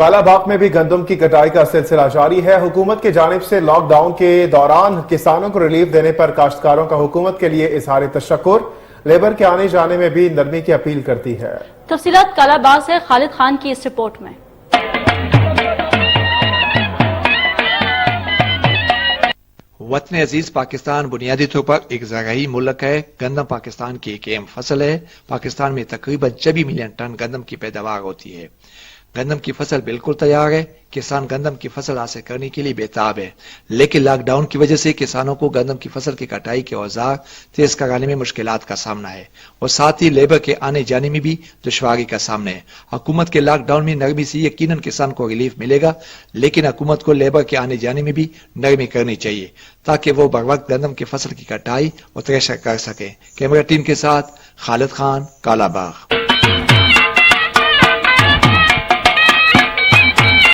کالا باغ میں بھی گندم کی کٹائی کا سلسلہ جاری ہے۔ حکومت کی جانب سے لاک ڈاؤن کے دوران کسانوں کو ریلیف دینے پر کاشتکاروں کا حکومت کے لیے اظہار تشکر، لیبر کے آنے جانے میں بھی نرمی کی اپیل کرتی ہے۔ تفصیلات کالا باغ سے خالد خان کی اس رپورٹ میں۔ وطن عزیز پاکستان بنیادی طور پر ایک زرعی ملک ہے۔ گندم پاکستان کی ایک اہم فصل ہے۔ پاکستان میں تقریباً 24 ملین ٹن گندم کی پیداوار ہوتی ہے۔ گندم کی فصل بالکل تیار ہے۔ کسان گندم کی فصل حاصل کرنے کے لیے بےتاب ہے، لیکن لاک ڈاؤن کی وجہ سے کسانوں کو گندم کی فصل کی کٹائی کے اوزار تیز کرانے میں مشکلات کا سامنا ہے اور ساتھ ہی لیبر کے آنے جانے میں بھی دشواری کا سامنا ہے۔ حکومت کے لاک ڈاؤن میں نرمی سے یقیناً کسان کو ریلیف ملے گا، لیکن حکومت کو لیبر کے آنے جانے میں بھی نرمی کرنی چاہیے تاکہ وہ بر وقت گندم کی فصل کی کٹائی اور تھریشر کر سکیں۔ کیمرہ ٹیم کے ساتھ خالد خان، کالا باغ۔